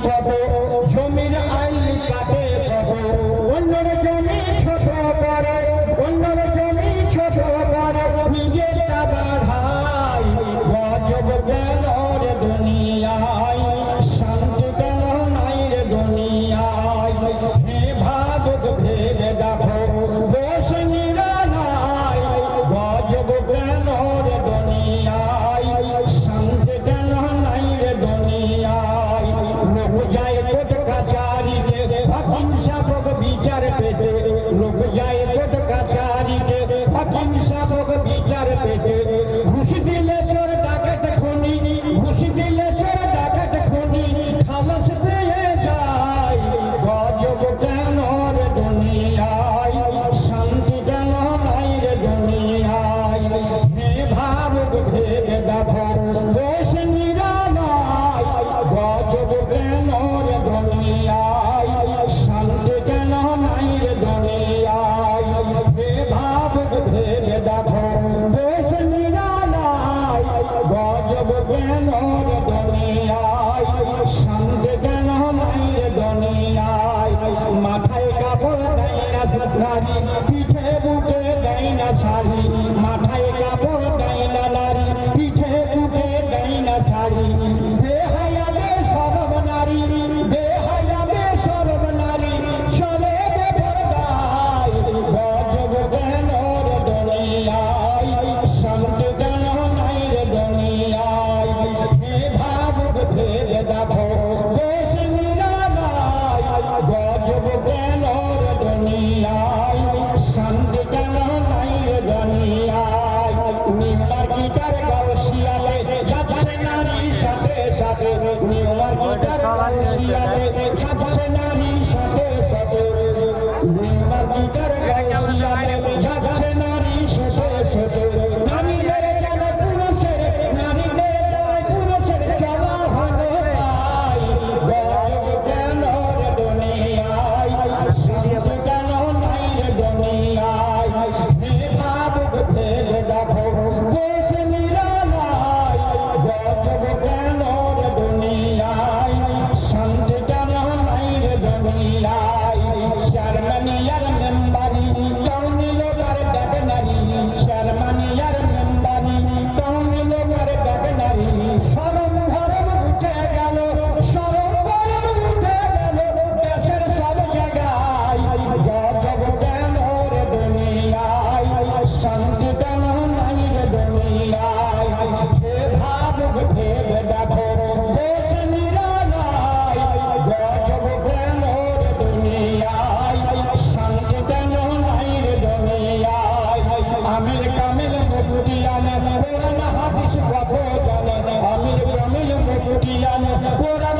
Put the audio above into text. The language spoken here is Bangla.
কত জমির আইল কাটে কত অন্যের জমি ছোট করে অন্যের জমি ছোট করে নিজেরটা বাড়াই গজব কেন রে দুনিয়ায় শান্তি কেন নাই রে দুনিয়ায় হে ভাবুক ভেবে দেখো দোষ নিরালাই গজব কেন রে দুনিয়ায় শান্তি কেন নাই রে দুনিয়ায় লোক যায় কোর্ট কাছারিতে হাকিম সাহেব বিচার পেতে লোক যায় কোর্ট কাছারিতে হাকিম সাহেব বিচার পেতে ঘুষ দিলে চোর ডাকাত খুনি ঘুষ দিলে চোর ডাকাত খুনি খালাস পেয়ে যায় গজব কেন রে দুনিয়ায় শান্তি কেন নাই রে দুনিয়ায় হে ভাবুক ভেবে দেখো দোষ নিরালাই গজব কেন রে দুনিয়ায় শান্তি কেন নাই রে দুনিয়ায় হে ভাবুক ভেবে দেখো দোষ নিরালাই গজব কেন রে দুনিয়ায় শান্তি কেন নাই রে দুনিয়ায় মাথায় কাপড় দেয় না নারী পিঠে বুকে দেয় না শাড়ি মাথায় কাপড় দেয় না নারী পিঠে বুকে দেয় না শাড়ি বেহায়া বেশরম নারী বেহায়া বেশরম নারী চলে বেপরদায় গজব কেন রে দুনিয়ায় শান্তি কেন নাই রে দুনিয়ায় হে ভাবুক ভেবে দেখো দোষ নিরালাই গজব কেন রে দুনিয়ায় শান্তি কেন নাই রে দুনিয়ায় নিউমার গিটার গাউসিয়ালে যাচ্ছে নারী সাথে সাথে নিউমার গিটার গাউসিয়ালে যাচ্ছে নারী সাথে সাথে নিউমার গিটার গাউসিয়ালে যাচ্ছে নারী সাথে সাথে নারীদের চলে পুরুষের নারীদের চলে পুরুষের চলা হলো তাই গজব কেন রে দুনিয়ায় শান্তি কেন নাই রে দুনিয়ায় হে ভাবুক ভেবে দেখো দোষ নিরালাই গজব কেন রে দুনিয়ায় শান্তি কেন নাই রে দুনিয়ায় শারমানিয়ার মেম্বারি টাউনি লোকার বেদনারি শারমানিয়ার মেম্বারি টাউনি লোকার বেদনারি শরম ধরম উঠে গেল শরম ধরম উঠে গেল দেশের সব জায়গায় গজব কেন রে দুনিয়ায় শান্তি কেন নাই রে দুনিয়ায় হে ভাবুক ভেবে দেখো দোষ নিরালাই গজব কেন রে দুনিয়ায় শান্তি কেন নাই রে দুনিয়ায় আমির কামিল মুফতিয়ান কোরআন হাদিস কত জানে আমির কামিল মুফতিয়ান কোরআন